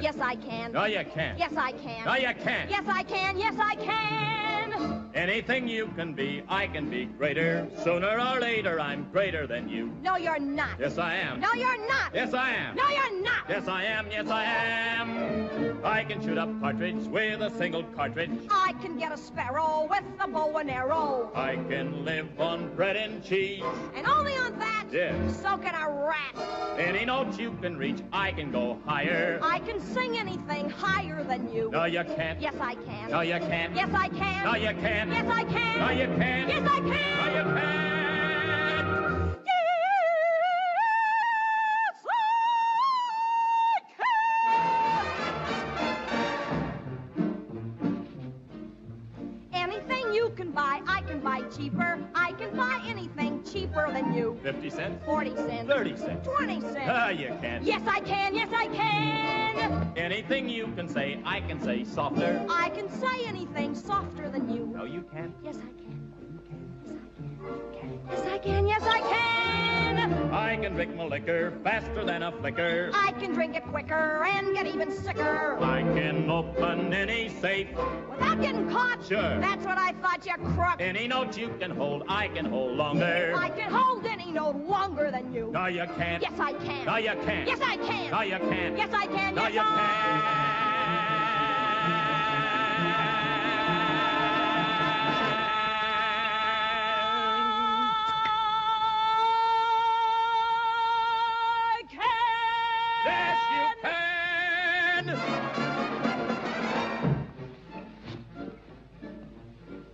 can. Yes, I can. No, you can't. Yes, I can. No, you can't. Yes, I can. Yes, I can. Anything you can be, I can be greater. Sooner or later, I'm greater than you. No, you're not. Yes, I am. No, you're not. Yes, I am. No, you're not. Yes, I am. Yes, I am. I can shoot a partridge with a single cartridge. I can get a sparrow with a bow and arrow. I can live on bread and cheese. And only on that? Yes. So can a rat. Any note you can reach, I can go higher. I can sing anything higher than you. No, you can't. Yes, I can. No, you can't. Yes, I can. No, you can't. Yes, I can. No, you can't. Yes, I can. No, you can't. Anything you can buy, I can buy cheaper. I can buy anything cheaper than you. 50 cents? 40 cents. 30 cents. 20 cents. You can't. Yes, I can. Yes, I can. Anything you can say, I can say softer. I can say anything softer than you. No, you can't. Yes, I can. Yes, I can. Yes, I can. I can drink my liquor faster than a flicker. I can drink it quicker and get even sicker. I can open any safe. Without getting caught? Sure. That's what I thought, you crook. Any note you can hold, I can hold longer. I can hold any note longer than you. No, you can't. Yes, I can. No, you can't. Yes, I can. No, you can't. Yes, I can. No, Yes, you I can't. Yes, you can.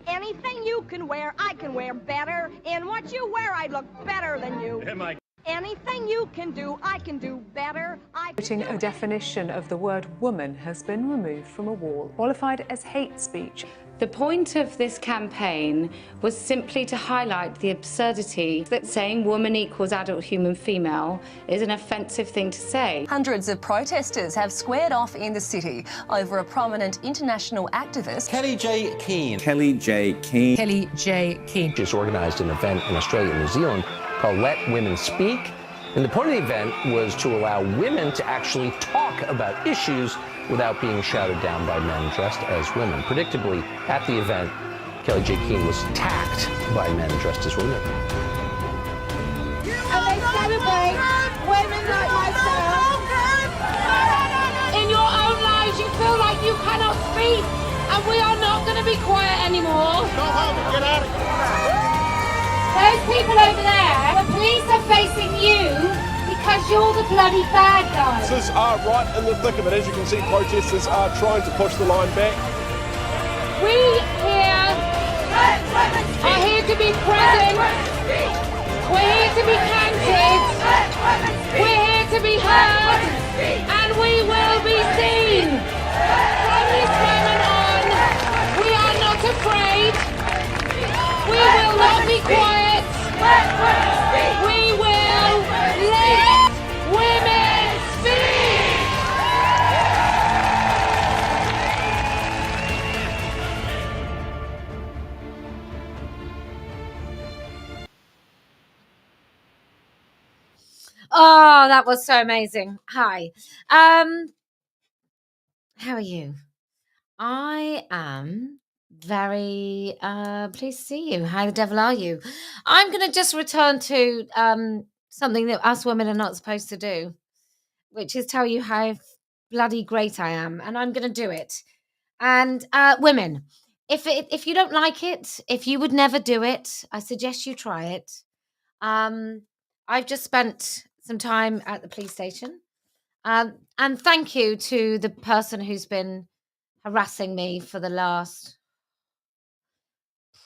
Anything you can wear, I can wear better. In what you wear, I look better than you. Am I? Anything you can do, I can do better. A definition of the word woman has been removed from a wall, qualified as hate speech. The point of this campaign was simply to highlight the absurdity that saying woman equals adult human female is an offensive thing to say. Hundreds of protesters have squared off in the city over a prominent international activist. Kellie-Jay Keen. Kellie-Jay Keen. Kellie-Jay Keen. Just organised an event in Australia and New Zealand called Let Women Speak. And the point of the event was to allow women to actually talk about issues without being shouted down by men dressed as women. Predictably, at the event, Kellie-Jay Keen was attacked by men dressed as women. And they celebrate women like myself. In your own lives, you feel like you cannot speak, and we are not going to be quiet anymore. Go home and get out of here. Those people over there, the police are facing you because you're the bloody bad guy. Protesters are right in the thick of it. As you can see, protesters are trying to push the line back. We here are here to be present. We're here to be counted. We're here to be heard. And we will be seen. From this moment on, we are not afraid. We will not be quiet. We will let women speak. Oh, that was so amazing. Hi. How are you? I am very pleased to see you. How the devil are you? I'm going to just return to something that us women are not supposed to do, which is tell you how bloody great I am, and I'm going to do it. And women, if you don't like it, if you would never do it, I suggest you try it. I've just spent some time at the police station, and thank you to the person who's been harassing me for the last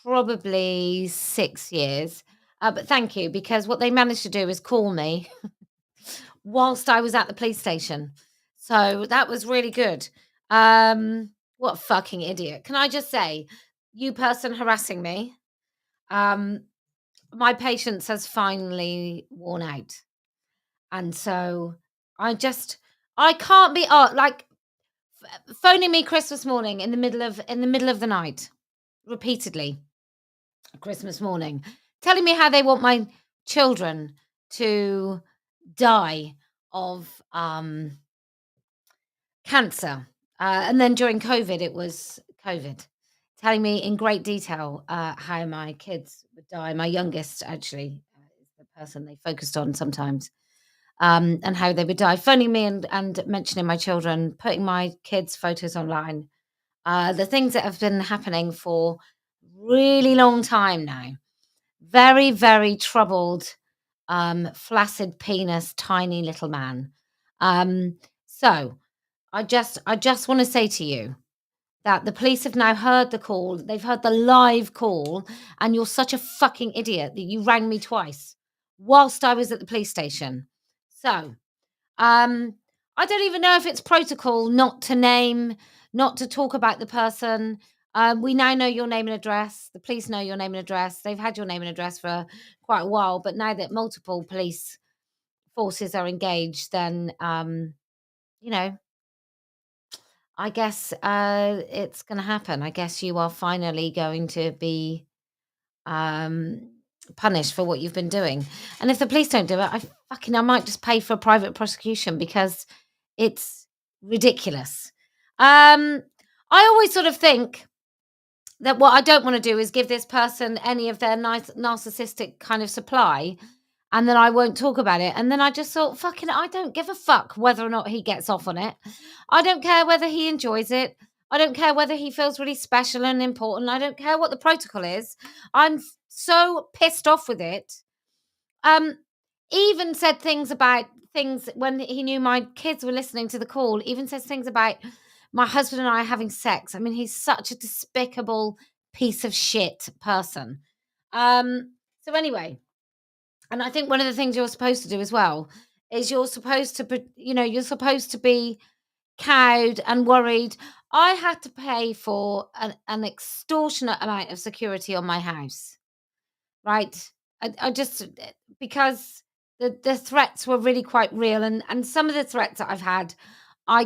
probably 6 years. But thank you, because what they managed to do is call me whilst I was at the police station. So that was really good. What a fucking idiot. Can I just say, you person harassing me, my patience has finally worn out. And so I can't be like phoning me Christmas morning in the middle of the night, repeatedly, Christmas morning, telling me how they want my children to die of cancer. And then during COVID, it was COVID, telling me in great detail how my kids would die. My youngest, actually, is the person they focused on sometimes, and how they would die, phoning me and mentioning my children, putting my kids' photos online. The things that have been happening for really long time now. Very, very troubled, flaccid penis, tiny little man. So I just want to say to you that the police have now heard the call. They've heard the live call, and you're such a fucking idiot that you rang me twice whilst I was at the police station. So, I don't even know if it's protocol not to talk about the person. We now know your name and address. The police know your name and address. They've had your name and address for quite a while, but now that multiple police forces are engaged, then, I guess it's going to happen. I guess you are finally going to be punished for what you've been doing. And if the police don't do it, I might just pay for a private prosecution because it's ridiculous. I always sort of think that what I don't want to do is give this person any of their nice narcissistic kind of supply, and then I won't talk about it. And then I just thought, fucking, I don't give a fuck whether or not he gets off on it. I don't care whether he enjoys it. I don't care whether he feels really special and important. I don't care what the protocol is. I'm so pissed off with it. Even said things when he knew my kids were listening to the call, even says things about my husband and I having sex. I mean, he's such a despicable piece of shit person. So anyway, and I think one of the things you're supposed to do as well is you're supposed to be cowed and worried. I had to pay for an extortionate amount of security on my house, right? I just, because the threats were really quite real, and some of the threats that I've had, I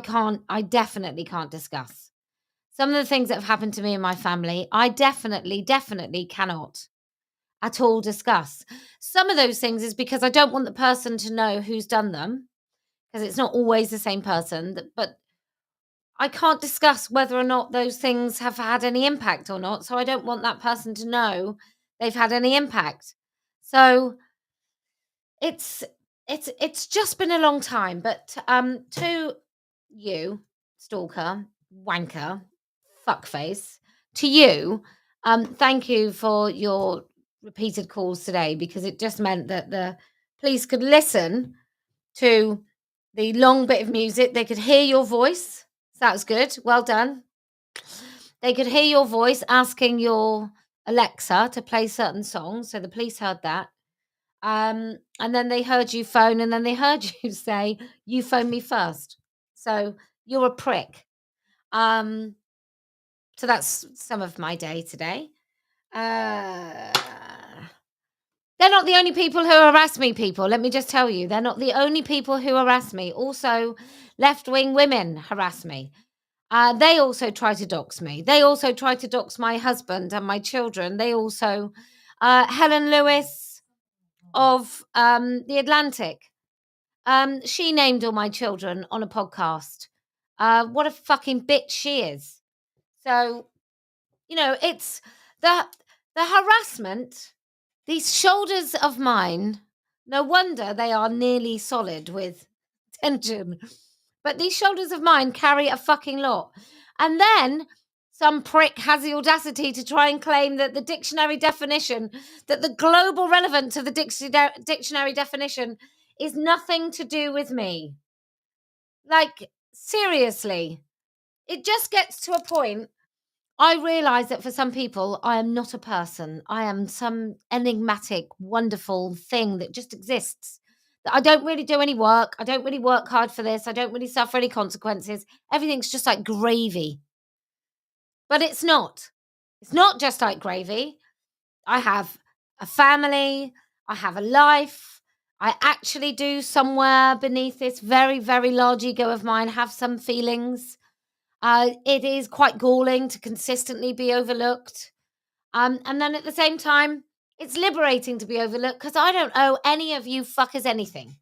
definitely can't discuss. Some of the things that have happened to me and my family, I definitely cannot at all discuss. Some of those things is because I don't want the person to know who's done them, because it's not always the same person, but I can't discuss whether or not those things have had any impact or not. So I don't want that person to know they've had any impact. So it's just been a long time. But to you, stalker, wanker, fuckface, to you, thank you for your repeated calls today, because it just meant that the police could listen to the long bit of music. They could hear your voice. So that was good. Well done. They could hear your voice asking your Alexa to play certain songs. So the police heard that. And then they heard you phone, and then they heard you say, you phoned me first. So you're a prick. So that's some of my day today. They're not the only people who harass me, people. Let me just tell you, they're not the only people who harass me. Also, left-wing women harass me. They also try to dox me. They also try to dox my husband and my children. They also, Helen Lewis of The Atlantic, she named all my children on a podcast. What a fucking bitch she is. So, it's the harassment. These shoulders of mine, no wonder they are nearly solid with tension. But these shoulders of mine carry a fucking lot. And then some prick has the audacity to try and claim that the dictionary definition, that the global relevance of the dictionary definition is nothing to do with me. Like, seriously, it just gets to a point. I realise that for some people, I am not a person. I am some enigmatic, wonderful thing that just exists. That I don't really do any work. I don't really work hard for this. I don't really suffer any consequences. Everything's just like gravy. But it's not. It's not just like gravy. I have a family. I have a life. I actually do somewhere beneath this very, very large ego of mine have some feelings. It is quite galling to consistently be overlooked. And then at the same time, it's liberating to be overlooked, because I don't owe any of you fuckers anything.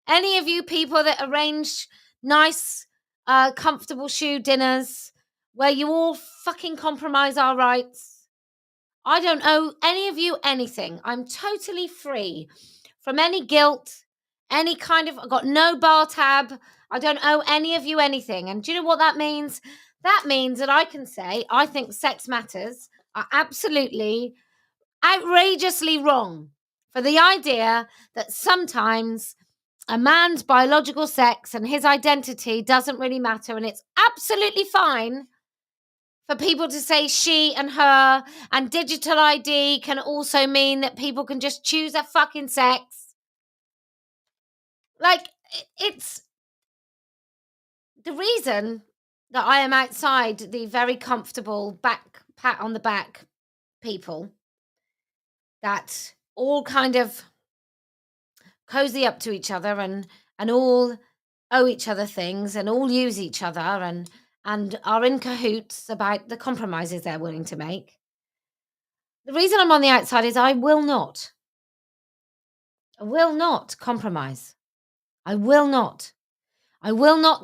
Any of you people that arrange nice comfortable shoe dinners where you all fucking compromise our rights. I don't owe any of you anything. I'm totally free from any guilt, any kind of, I've got no bar tab. I don't owe any of you anything. And do you know what that means? That means that I can say, I think sex matters are absolutely outrageously wrong for the idea that sometimes a man's biological sex and his identity doesn't really matter, and it's absolutely fine for people to say she and her, and digital ID can also mean that people can just choose their fucking sex. Like, it's the reason that I am outside the very comfortable back pat on the back people that all kind of cozy up to each other and all owe each other things and all use each other and are in cahoots about the compromises they're willing to make. The reason I'm on the outside is I will not compromise. I will not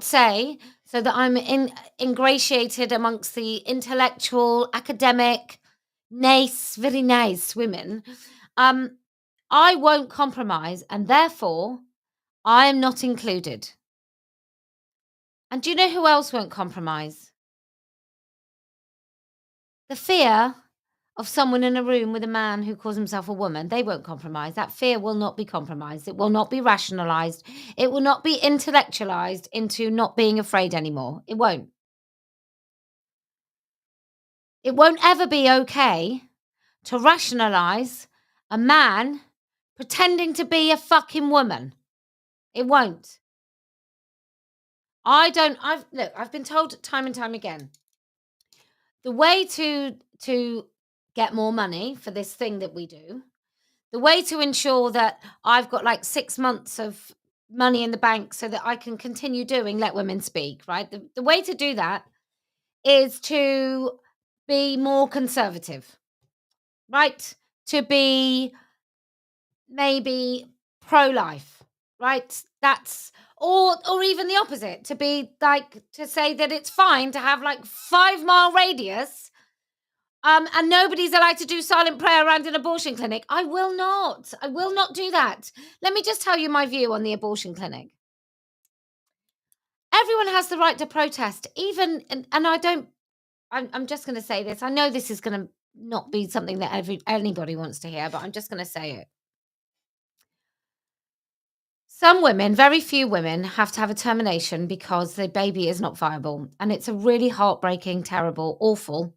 say so that I'm ingratiated amongst the intellectual, academic, very nice women. I won't compromise, and therefore I am not included. And do you know who else won't compromise? The fear of someone in a room with a man who calls himself a woman. They won't compromise. That fear will not be compromised. It will not be rationalized. It will not be intellectualized into not being afraid anymore. It won't. It won't ever be okay to rationalize a man pretending to be a fucking woman. It won't. I've been told time and time again, the way to get more money for this thing that we do, the way to ensure that I've got like 6 months of money in the bank so that I can continue doing Let Women Speak, right? The way to do that is to be more conservative, right? To be maybe pro-life, right? That's or even the opposite, to be like, to say that it's fine to have like 5-mile radius and nobody's allowed to do silent prayer around an abortion clinic. I will not do that. Let me just tell you my view on the abortion clinic. Everyone has the right to protest, even, and I'm just going to say this. I know this is going to not be something that anybody wants to hear, but I'm just going to say it. Some women, very few women, have to have a termination because the baby is not viable. And it's a really heartbreaking, terrible, awful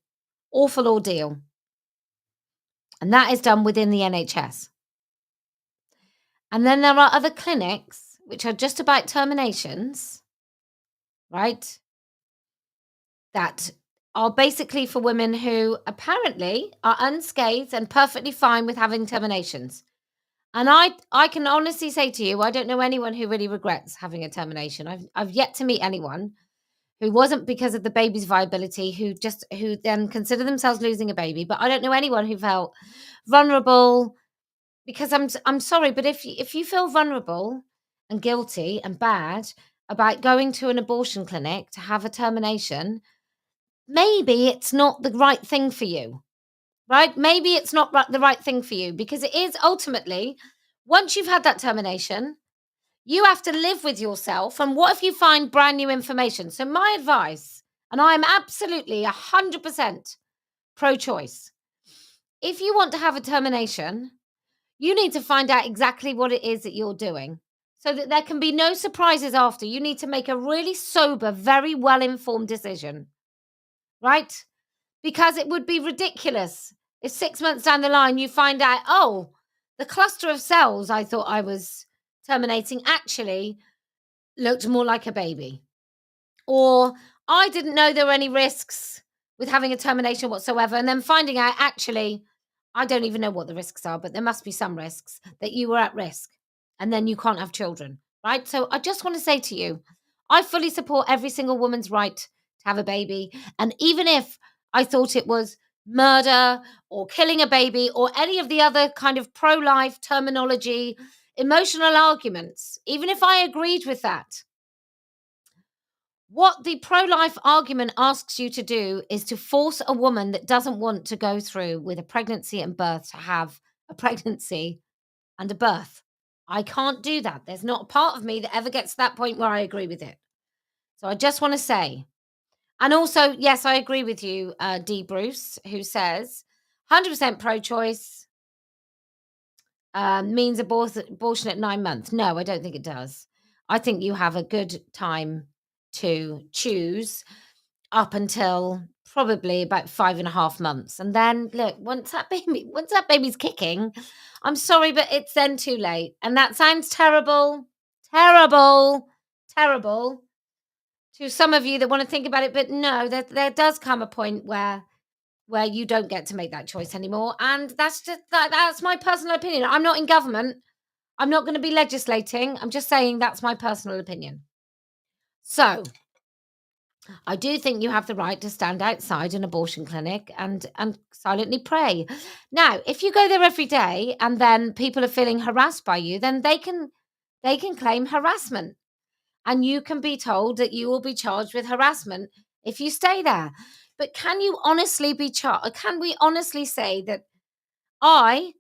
ordeal. And that is done within the NHS. And then there are other clinics which are just about terminations, right? That are basically for women who apparently are unscathed and perfectly fine with having terminations. And I can honestly say to you, I don't know anyone who really regrets having a termination. I've yet to meet anyone who wasn't because of the baby's viability, who then consider themselves losing a baby. But I don't know anyone who felt vulnerable, because I'm sorry, but if you feel vulnerable and guilty and bad about going to an abortion clinic to have a termination, maybe it's not the right thing for you. Right? Maybe it's not the right thing for you, because it is ultimately, once you've had that termination, you have to live with yourself. And what if you find brand new information? So my advice, and I'm absolutely 100% pro-choice. If you want to have a termination, you need to find out exactly what it is that you're doing so that there can be no surprises after. You need to make a really sober, very well-informed decision, right? Because it would be ridiculous if 6 months down the line you find out, oh, the cluster of cells I thought I was terminating actually looked more like a baby. Or I didn't know there were any risks with having a termination whatsoever. And then finding out, actually, I don't even know what the risks are, but there must be some risks that you were at risk. And then you can't have children, right? So I just want to say to you, I fully support every single woman's right to have a baby. And even if I thought it was murder or killing a baby or any of the other kind of pro-life terminology, emotional arguments, even if I agreed with that, What the pro-life argument asks you to do is to force a woman that doesn't want to go through with a pregnancy and birth to have a pregnancy and a birth. I can't do that. There's not a part of me that ever gets to that point where I agree with it. So I just want to say, and also, yes, I agree with you, D. Bruce, who says 100% pro-choice means abortion at 9 months. No, I don't think it does. I think you have a good time to choose up until probably about 5.5 months. And then look, once that baby's kicking, I'm sorry, but it's then too late. And that sounds terrible, terrible, terrible to some of you that want to think about it. But no, there does come a point where you don't get to make that choice anymore. And that's just that's my personal opinion. I'm not in government. I'm not going to be legislating. I'm just saying that's my personal opinion. So I do think you have the right to stand outside an abortion clinic and silently pray. Now, if you go there every day and then people are feeling harassed by you, then they can claim harassment. And you can be told that you will be charged with harassment if you stay there. But can you honestly be charged? Can we honestly say that I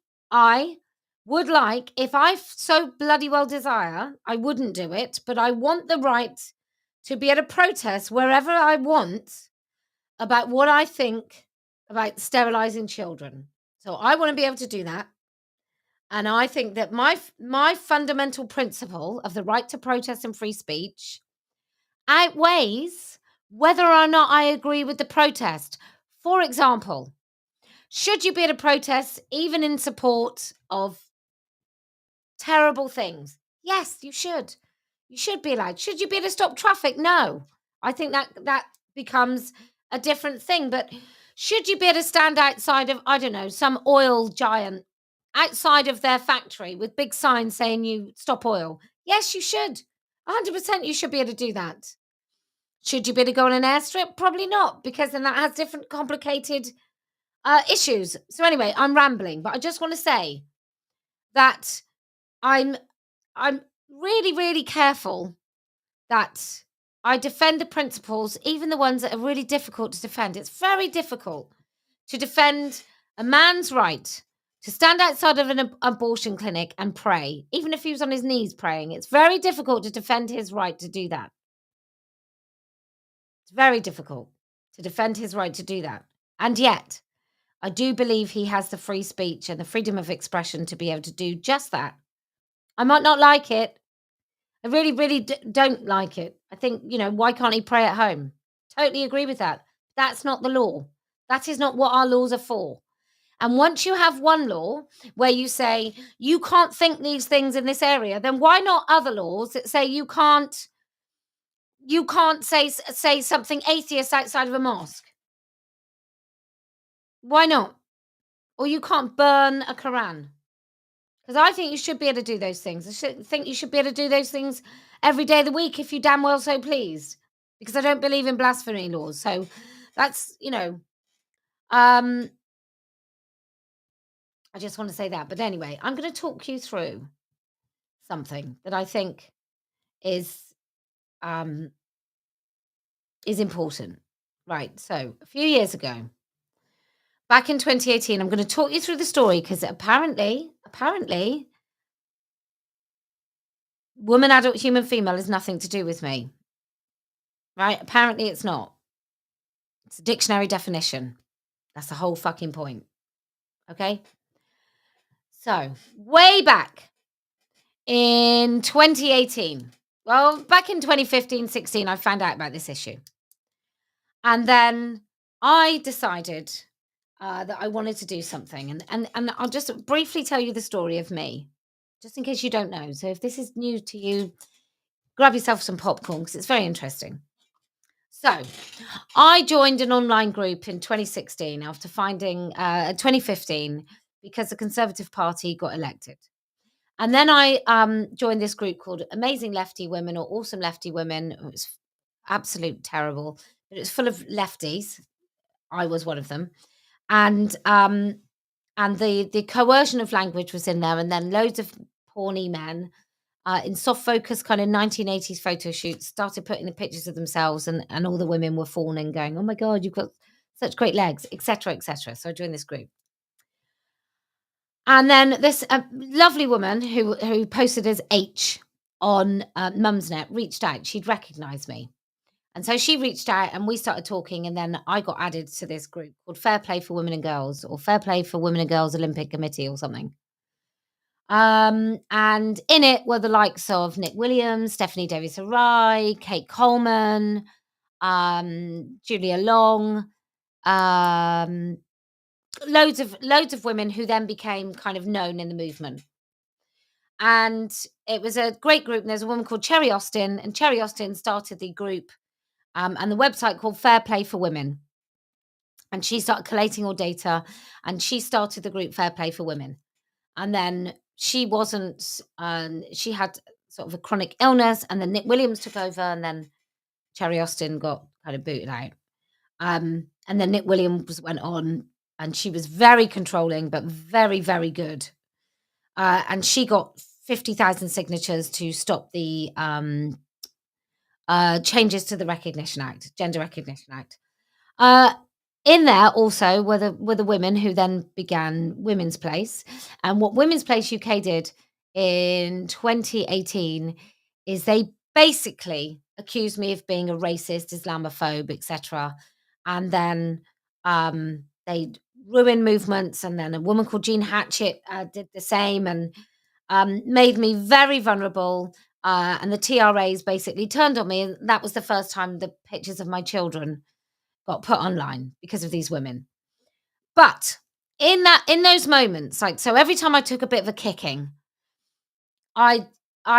would like, if I so bloody well desire, I wouldn't do it, but I want the right to be able to protest wherever I want about what I think about sterilizing children. So I want to be able to do that. And I think that my fundamental principle of the right to protest and free speech outweighs whether or not I agree with the protest. For example, should you be able to protest even in support of terrible things? Yes, you should. You should be allowed. Should you be able to stop traffic? No. I think that becomes a different thing. But should you be able to stand outside of, I don't know, some oil giant outside of their factory with big signs saying you stop oil? Yes, you should. 100% you should be able to do that. Should you be able to go on an airstrip? Probably not, because then that has different complicated issues. So anyway, I'm rambling, but I just want to say that I'm really, really careful that I defend the principles, even the ones that are really difficult to defend. It's very difficult to defend a man's right to stand outside of an abortion clinic and pray, even if he was on his knees praying. It's very difficult to defend his right to do that. It's very difficult to defend his right to do that. And yet, I do believe he has the free speech and the freedom of expression to be able to do just that. I might not like it. I really, really don't like it. I think, why can't he pray at home? Totally agree with that. That's not the law. That is not what our laws are for. And once you have one law where you say you can't think these things in this area, then why not other laws that say you can't say something atheist outside of a mosque? Why not? Or you can't burn a Quran? Because I think you should be able to do those things. I think you should be able to do those things every day of the week if you damn well so pleased. Because I don't believe in blasphemy laws. So that's, I just want to say that. But anyway, I'm going to talk you through something that I think is important. Right. So a few years ago, back in 2018, I'm going to talk you through the story because apparently, woman, adult, human, female is nothing to do with me. Right? Apparently it's not. It's a dictionary definition. That's the whole fucking point. Okay? So, way back in 2018, well, back in 2015, 16, I found out about this issue. And then I decided that I wanted to do something. And I'll just briefly tell you the story of me, just in case you don't know. So if this is new to you, grab yourself some popcorn because it's very interesting. So I joined an online group in 2016 after finding 2015 because the Conservative Party got elected. And then I joined this group called Amazing Lefty Women or Awesome Lefty Women. It was absolute terrible, but it was full of lefties. I was one of them. And the coercion of language was in there, and then loads of porny men in soft focus kind of 1980s photo shoots, started putting the pictures of themselves, and all the women were fawning, going, "Oh my God, you've got such great legs," etc., etc. So I joined this group. And then this lovely woman who posted as H on Mumsnet reached out. She'd recognized me. And so she reached out and we started talking. And then I got added to this group called Fair Play for Women and Girls, or Fair Play for Women and Girls Olympic Committee or something. And in it were the likes of Nick Williams, Stephanie Davis-Arai, Kate Coleman, Julia Long, loads of women who then became kind of known in the movement. And it was a great group. And there's a woman called Cherry Austin, and Cherry Austin started the group and the website called Fair Play for Women. And she started collating all data, and she started the group Fair Play for Women. And then she wasn't, she had sort of a chronic illness, and then Nick Williams took over, and then Cherry Austin got kind of booted out. And then Nick Williams went on, and she was very controlling, but very, very good. And she got 50,000 signatures to stop the changes to the Recognition Act, Gender Recognition Act. In there also were the women who then began Women's Place. And what Women's Place UK did in 2018 is they basically accused me of being a racist, Islamophobe, etc. And then they ruined movements. And then a woman called Jean Hatchett did the same, and made me very vulnerable. And the TRAs basically turned on me. And that was the first time the pictures of my children got put online because of these women. But in those moments, like, so every time I took a bit of a kicking, I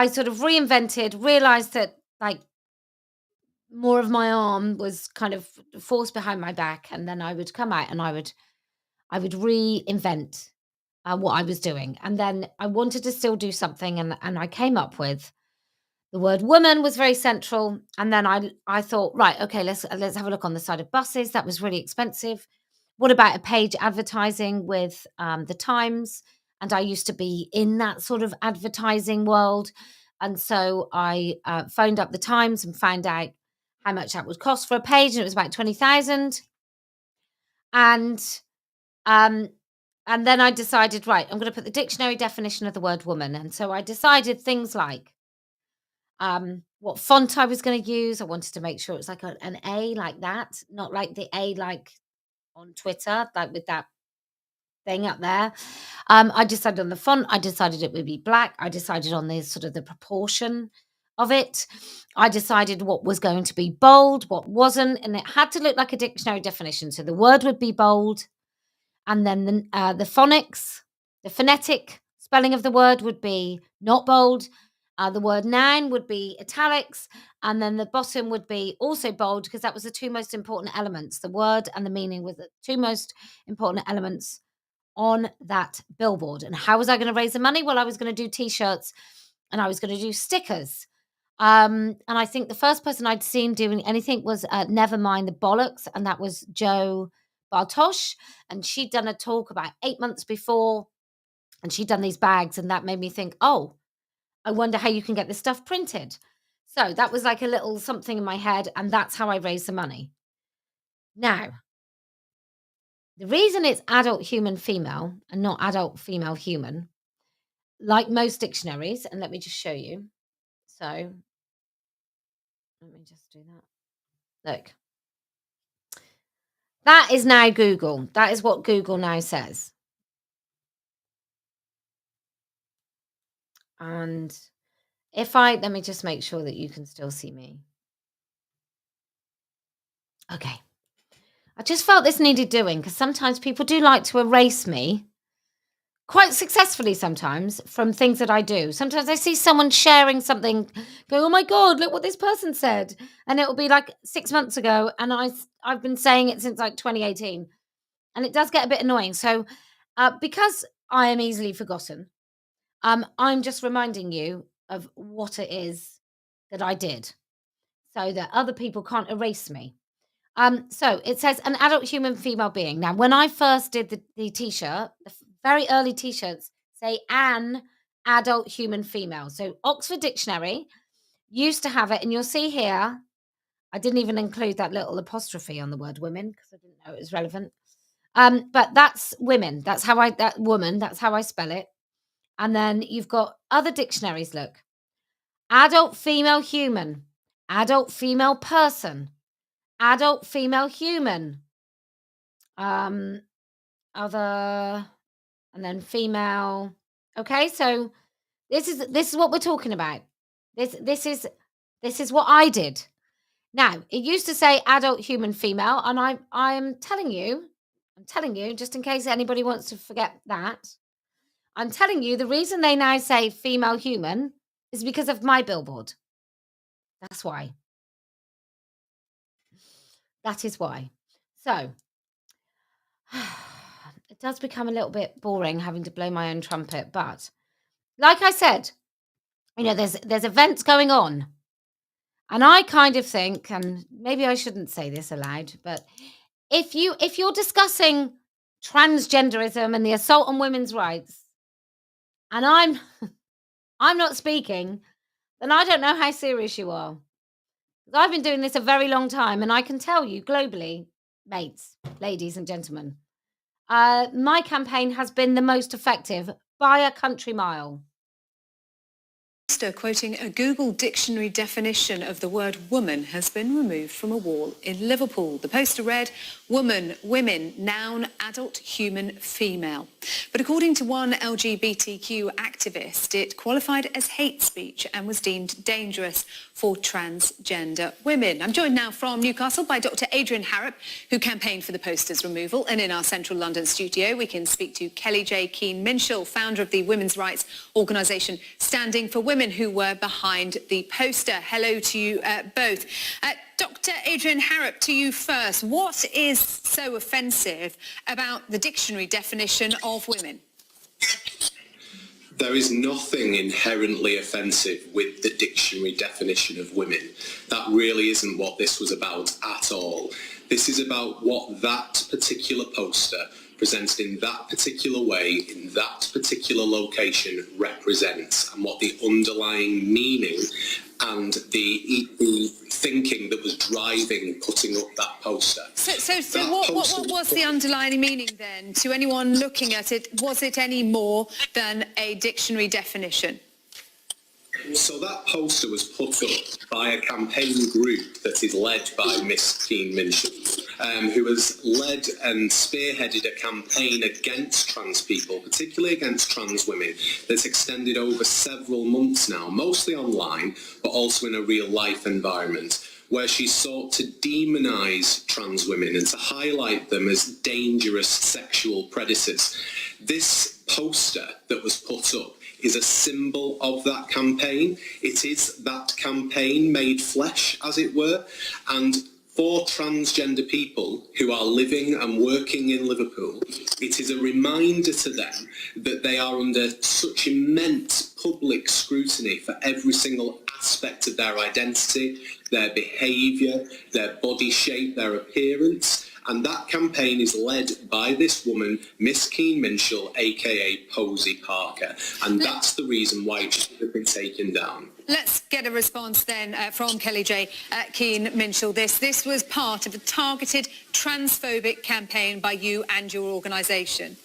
sort of realized that, like, more of my arm was kind of forced behind my back, and then I would come out and I would reinvent what I was doing. And then I wanted to still do something, and I came up with the word woman was very central. And then I thought, right, okay, let's have a look on the side of buses. That was really expensive. What about a page advertising with the Times? And I used to be in that sort of advertising world. And so I phoned up the Times and found out how much that would cost for a page. And it was about 20,000. And then I decided, right, I'm going to put the dictionary definition of the word woman. And so I decided things like what font I was going to use. I wanted to make sure it was like an A like that, not like the A like on Twitter, like with that thing up there. I decided on the font. I decided it would be black. I decided on the sort of the proportion of it. I decided what was going to be bold, what wasn't, and it had to look like a dictionary definition. So the word would be bold, and then the phonics, the phonetic spelling of the word would be not bold. The word noun would be italics, and then the bottom would be also bold, because that was the two most important elements. The word and the meaning were the two most important elements on that billboard. And how was I going to raise the money? Well, I was going to do T-shirts, and I was going to do stickers. And I think the first person I'd seen doing anything was Never Mind the Bollocks, and that was Jo Bartosh. And she'd done a talk about 8 months before, and she'd done these bags, and that made me think, oh, I wonder how you can get this stuff printed. So that was like a little something in my head, and that's how I raised the money. Now, the reason it's adult human female and not adult female human, like most dictionaries, and let me just show you. So let me just do that. Look. That is now Google. That is what Google now says. And let me just make sure that you can still see me. Okay. I just felt this needed doing, because sometimes people do like to erase me, quite successfully sometimes, from things that I do. Sometimes I see someone sharing something, going, oh my God, look what this person said. And it'll be like 6 months ago, and I've been saying it since like 2018. And it does get a bit annoying. So because I am easily forgotten, I'm just reminding you of what it is that I did, so that other people can't erase me. So it says an adult human female being. Now, when I first did the T-shirt, the very early T-shirts say an adult human female. So Oxford Dictionary used to have it, and you'll see here, I didn't even include that little apostrophe on the word women because I didn't know it was relevant. But that's women. That's how I spell it. And then you've got other dictionaries, look. Adult female human, adult female person, adult female human, other, and then female. Okay, so this is what we're talking about. This is what I did. Now, it used to say adult human female, and I'm telling you, just in case anybody wants to forget that, I'm telling you the reason they now say female human is because of my billboard. That's why. That is why. So, it does become a little bit boring having to blow my own trumpet, but like I said, you know, there's events going on. And I kind of think, and maybe I shouldn't say this aloud, but if you're discussing transgenderism and the assault on women's rights, and I'm not speaking, then I don't know how serious you are. I've been doing this a very long time, and I can tell you globally, mates, ladies and gentlemen, my campaign has been the most effective by a country mile. Quoting a Google dictionary definition of the word woman has been removed from a wall in Liverpool. The poster read, woman, women, noun, adult, human, female. But according to one LGBTQ activist, it qualified as hate speech and was deemed dangerous for transgender women. I'm joined now from Newcastle by Dr. Adrian Harrop, who campaigned for the poster's removal. And in our central London studio, we can speak to Kellie-Jay Keen, founder of the women's rights organisation Standing for Women, who were behind the poster. Hello to you both. Dr. Adrian Harrop, to you first. What is so offensive about the dictionary definition of women? There is nothing inherently offensive with the dictionary definition of women. That really isn't what this was about at all. This is about what that particular poster presented in that particular way, in that particular location, represents, and what the underlying meaning and the thinking that was driving putting up that poster. So what was the underlying meaning then? To anyone looking at it, was it any more than a dictionary definition? So that poster was put up by a campaign group that is led by Miss Keen Minshall, who has led and spearheaded a campaign against trans people, particularly against trans women, that's extended over several months now, mostly online, but also in a real-life environment, where she sought to demonise trans women and to highlight them as dangerous sexual predators. This poster that was put up is a symbol of that campaign. It is that campaign made flesh, as it were, and for transgender people who are living and working in Liverpool, it is a reminder to them that they are under such immense public scrutiny for every single aspect of their identity, their behaviour, their body shape, their appearance. And that campaign is led by this woman, Miss Keen Minshall, aka Posie Parker. And that's the reason why it should have been taken down. Let's get a response then from Kellie-Jay Keen Minshall. This was part of a targeted transphobic campaign by you and your organisation.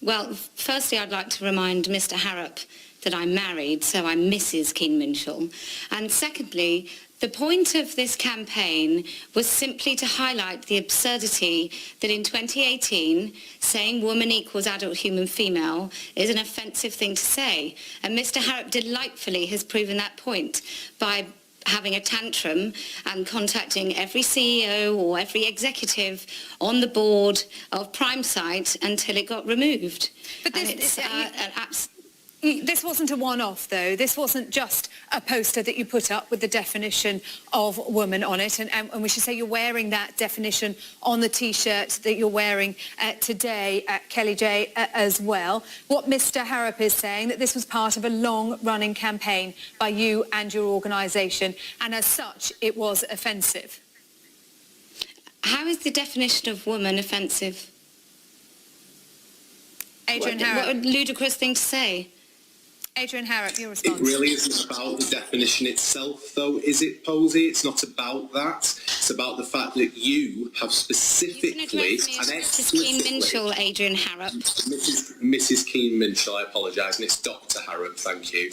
Well, firstly, I'd like to remind Mr. Harrop that I'm married, so I'm Mrs. Keen Minshall. And secondly, the point of this campaign was simply to highlight the absurdity that in 2018, saying woman equals adult human female is an offensive thing to say. And Mr. Harrop delightfully has proven that point by having a tantrum and contacting every CEO or every executive on the board of PrimeSite until it got removed. But this wasn't a one-off, though. This wasn't just a poster that you put up with the definition of woman on it. And we should say you're wearing that definition on the T-shirt that you're wearing today, Kellie-Jay, as well. What Mr. Harrop is saying, that this was part of a long-running campaign by you and your organisation, and as such, it was offensive. How is the definition of woman offensive? Adrian Harrop. What a ludicrous thing to say. Adrian Harrop, your response. It really isn't about the definition itself, though, is it, Posie? It's not about that. It's about the fact that you have specifically and Mrs. Keen Minshall, Adrian Harrop. Mrs. Keen Minshall, I apologise, and it's Dr. Harrop, thank you.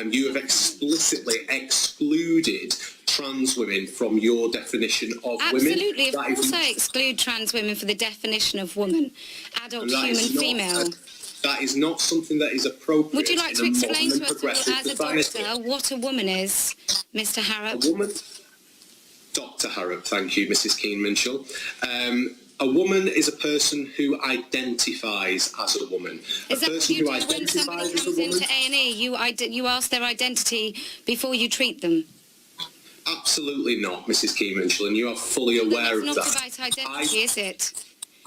You have explicitly excluded trans women from your definition of women. Absolutely, of course I exclude trans women for the definition of woman, adult human female. That is not something that is appropriate. Would you like to explain to us as a society. doctor what a woman is, Mr. Harrop? A woman, Dr. Harrop, thank you, Mrs. Keen Minshall. A woman is a person who identifies as a woman. Is that what you do when somebody comes into A&E? You ask their identity before you treat them? Absolutely not, Mrs. Keen Minshall, and you are fully aware of that. That's not about identity, is it?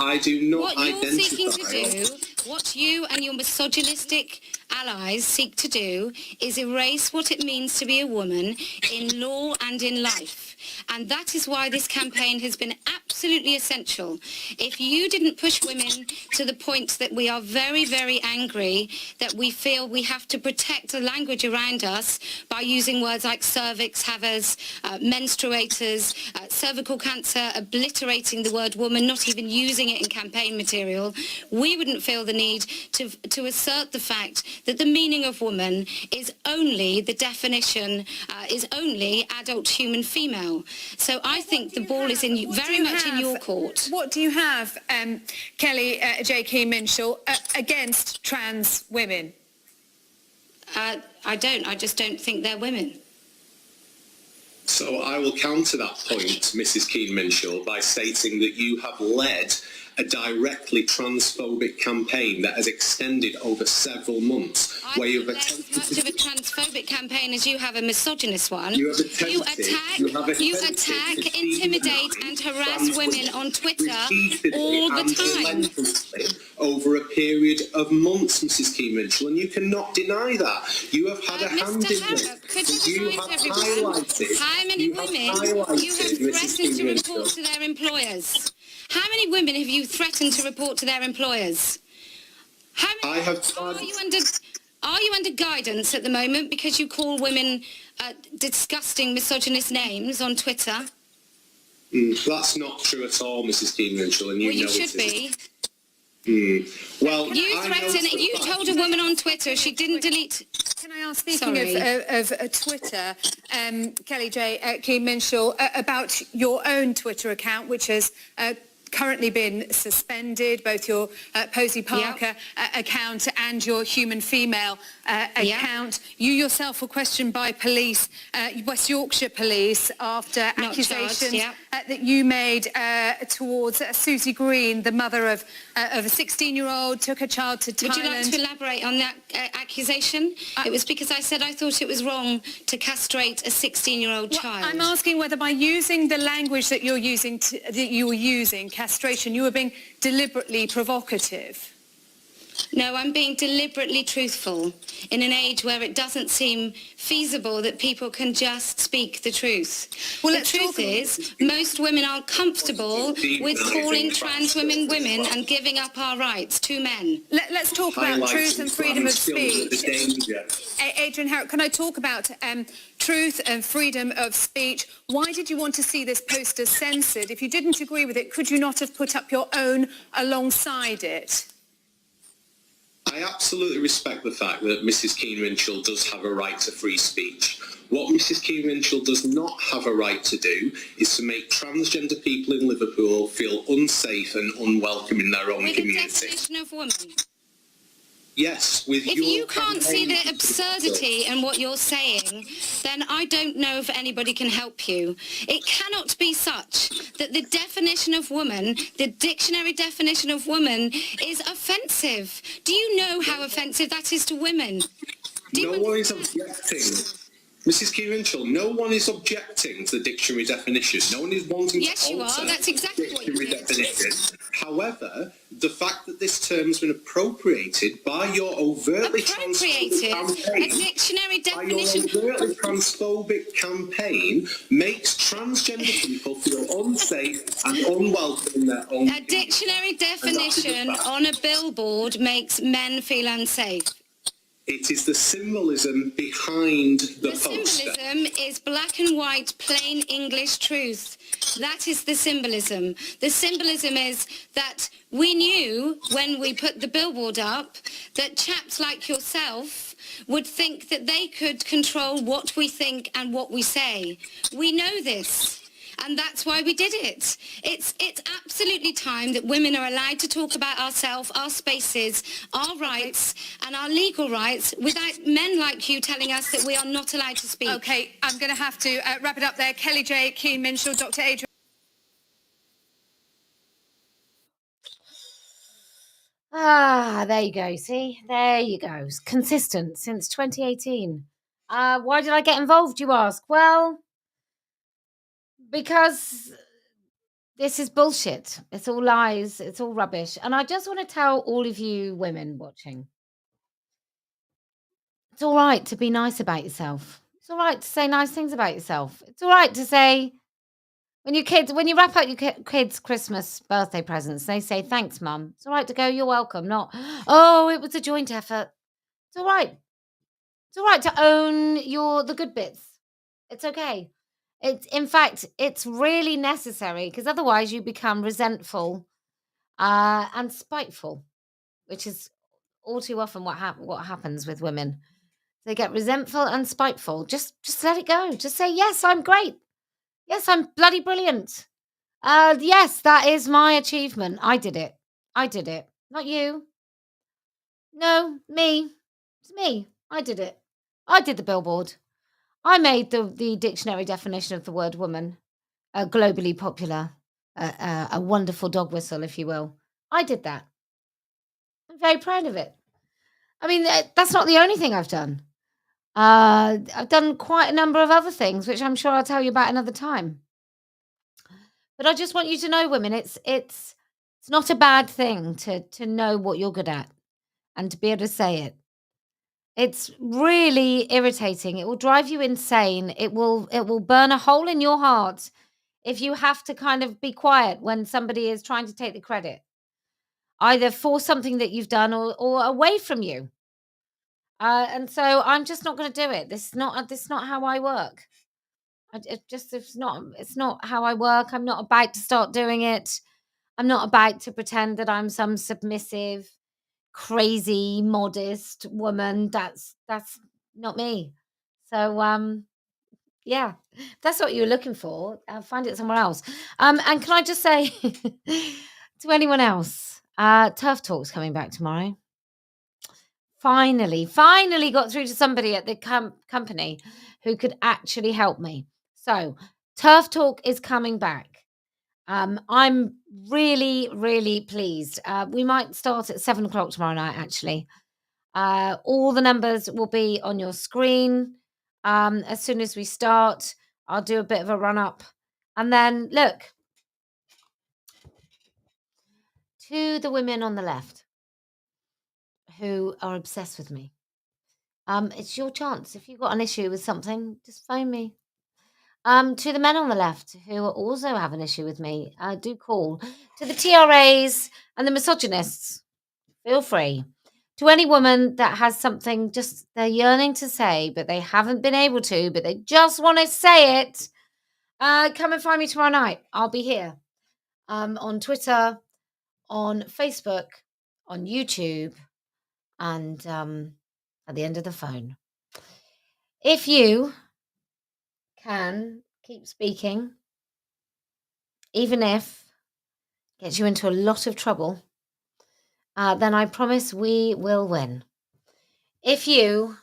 I do not identify. What you're seeking to do, what you and your misogynistic allies seek to do, is erase what it means to be a woman in law and in life. And that is why this campaign has been absolutely essential. If you didn't push women to the point that we are very, very angry, that we feel we have to protect the language around us by using words like cervix havers, menstruators, cervical cancer, obliterating the word woman, not even using it in campaign material, we wouldn't feel the need to assert the fact that the meaning of woman is only the definition, is only adult human female. So I think the ball is very much in your court. What do you have, Kellie-Jay Keen Minshall, against trans women? I don't. I just don't think they're women. So I will counter that point, Mrs. Keen Minshall, by stating that you have led a directly transphobic campaign that has extended over several months. Where you've attempted as much of a transphobic campaign as you have a misogynist one. You attack, intimidate and harass women on Twitter all the time. Over a period of months, Mrs. Keen Minshall, and you cannot deny that. You have had a hand in this. You have highlighted. How many women you have threatened to report to their employers? How many women have you threatened to report to their employers? How many, are you under guidance at the moment because you call women disgusting misogynist names on Twitter? That's not true at all, Mrs. Keen Minshall, and you know should be. Well, you told a woman on Twitter she didn't delete. Can I ask, speaking of Twitter, Kellie-Jay Keen Minshall, about your own Twitter account, which has currently been suspended, both your Posie Parker account and your human female account. You yourself were questioned by police, West Yorkshire police, after accusations that you made towards Susie Green, the mother of a 16-year-old, took her child to Thailand. Would you like to elaborate on that accusation? It was because I said I thought it was wrong to castrate a 16-year-old child. I'm asking whether by using the language that you're using, castration, you were being deliberately provocative. No, I'm being deliberately truthful in an age where it doesn't seem feasible that people can just speak the truth. Well, the truth is, most women are comfortable with calling trans women women and giving up our rights to men. Let's talk about truth and freedom of speech. Adrian Harrop, can I talk about truth and freedom of speech? Why did you want to see this poster censored? If you didn't agree with it, could you not have put up your own alongside it? I absolutely respect the fact that Mrs. Keen Minshall does have a right to free speech. What Mrs. Keen Minshall does not have a right to do is to make transgender people in Liverpool feel unsafe and unwelcome in their own community. With the definition of woman. Yes, with if you can't see the absurdity in what you're saying, then I don't know if anybody can help you. It cannot be such that the definition of woman, the dictionary definition of woman, is offensive. Do you know how offensive that is to women? No one is objecting. Mrs. Keen Minshall, no one is objecting to the dictionary definition. No one is wanting to alter you are. That's exactly the dictionary definition. However, the fact that this term's been appropriated by your overtly transphobic campaign, a dictionary definition. By your overtly transphobic campaign makes transgender people feel unsafe and unwelcome in their own A dictionary definition on a billboard makes men feel unsafe. It is the symbolism behind the poster. Symbolism is black and white, plain English truth. That is the symbolism. The symbolism is that we knew when we put the billboard up that chaps like yourself would think that they could control what we think and what we say. We know this. And that's why we did it. It's absolutely time that women are allowed to talk about ourselves, our spaces, our rights and our legal rights without men like you telling us that we are not allowed to speak. OK, I'm going to have to wrap it up there. Kellie-Jay Keen Minshall, Dr. Adrian. There you go. See, there you go. Consistent since 2018. Why did I get involved, you ask? Well, because this is bullshit. It's all lies. It's all rubbish. And I just want to tell all of you women watching, it's all right to be nice about yourself. It's all right to say nice things about yourself. It's all right to say, when you wrap up your kids' Christmas birthday presents, they say, thanks, Mum. It's all right to go, you're welcome. Not, oh, it was a joint effort. It's all right. It's all right to own the good bits. It's okay. In fact, it's really necessary, because otherwise you become resentful and spiteful, which is all too often what happens with women. They get resentful and spiteful. Just let it go. Just say, yes, I'm great. Yes, I'm bloody brilliant. Yes, that is my achievement. I did it. Not you. No, me. It's me. I did it. I did the billboard. I made the dictionary definition of the word woman globally popular, a wonderful dog whistle, if you will. I did that. I'm very proud of it. I mean, that's not the only thing I've done. I've done quite a number of other things, which I'm sure I'll tell you about another time. But I just want you to know, women, it's not a bad thing to know what you're good at and to be able to say it. It's really irritating. It will drive you insane. It will burn a hole in your heart if you have to kind of be quiet when somebody is trying to take the credit, either for something that you've done or away from you. And so I'm just not going to do it. This is not how I work. It's not how I work. I'm not about to start doing it. I'm not about to pretend that I'm some submissive, crazy, modest woman. That's not me. So yeah, if that's what you were looking for, I'll find it somewhere else. And can I just say to anyone else, Turf Talk's coming back tomorrow. Finally got through to somebody at the company who could actually help me. So Turf Talk is coming back. I'm really, really pleased. We might start at 7:00 tomorrow night, actually. All the numbers will be on your screen. As soon as we start, I'll do a bit of a run up. And then, look, to the women on the left who are obsessed with me, it's your chance. If you've got an issue with something, just phone me. To the men on the left who also have an issue with me, do call. To the TRAs and the misogynists, feel free. To any woman that has something just they're yearning to say, but they haven't been able to, but they just want to say it, come and find me tomorrow night. I'll be here on Twitter, on Facebook, on YouTube, and at the end of the phone. If you can keep speaking, even if it gets you into a lot of trouble, then I promise we will win. If you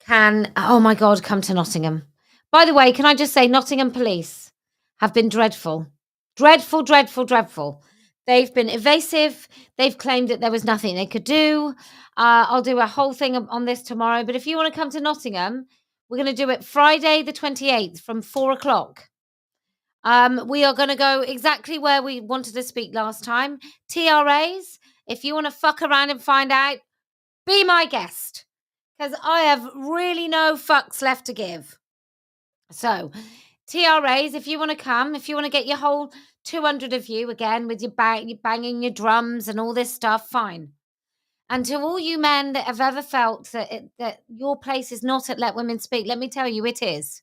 can, oh my God, come to Nottingham. By the way, can I just say Nottingham police have been dreadful. Dreadful, dreadful, dreadful. They've been evasive. They've claimed that there was nothing they could do. I'll do a whole thing on this tomorrow. But if you want to come to Nottingham, we're going to do it Friday the 28th from 4:00. We are going to go exactly where we wanted to speak last time. TRAs, if you want to fuck around and find out, be my guest. Because I have really no fucks left to give. So, TRAs, if you want to come, if you want to get your whole 200 of you again with your banging your drums and all this stuff, fine. And to all you men that have ever felt that your place is not at Let Women Speak, let me tell you, it is.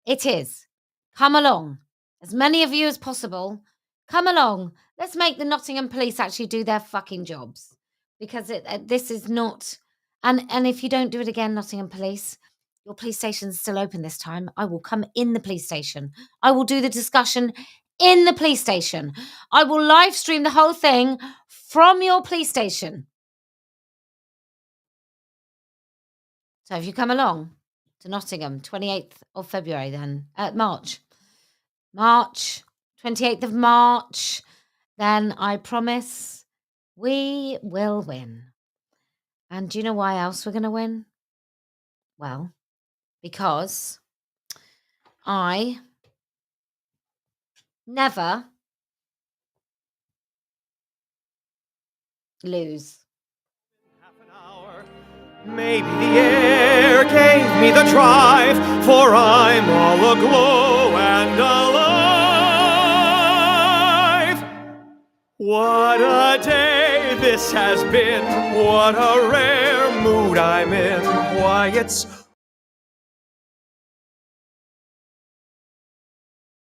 It is. Come along. As many of you as possible, come along. Let's make the Nottingham police actually do their fucking jobs. Because this is not... And if you don't do it again, Nottingham police, your police station's still open this time. I will come in the police station. I will do the discussion in the police station. I will live stream the whole thing from your police station. So if you come along to Nottingham, 28th of February then, March, 28th of March, then I promise we will win. And do you know why else we're going to win? Well, because I never lose. Maybe the air gave me the drive, for I'm all aglow and alive. What a day this has been, what a rare mood I'm in. Why, it's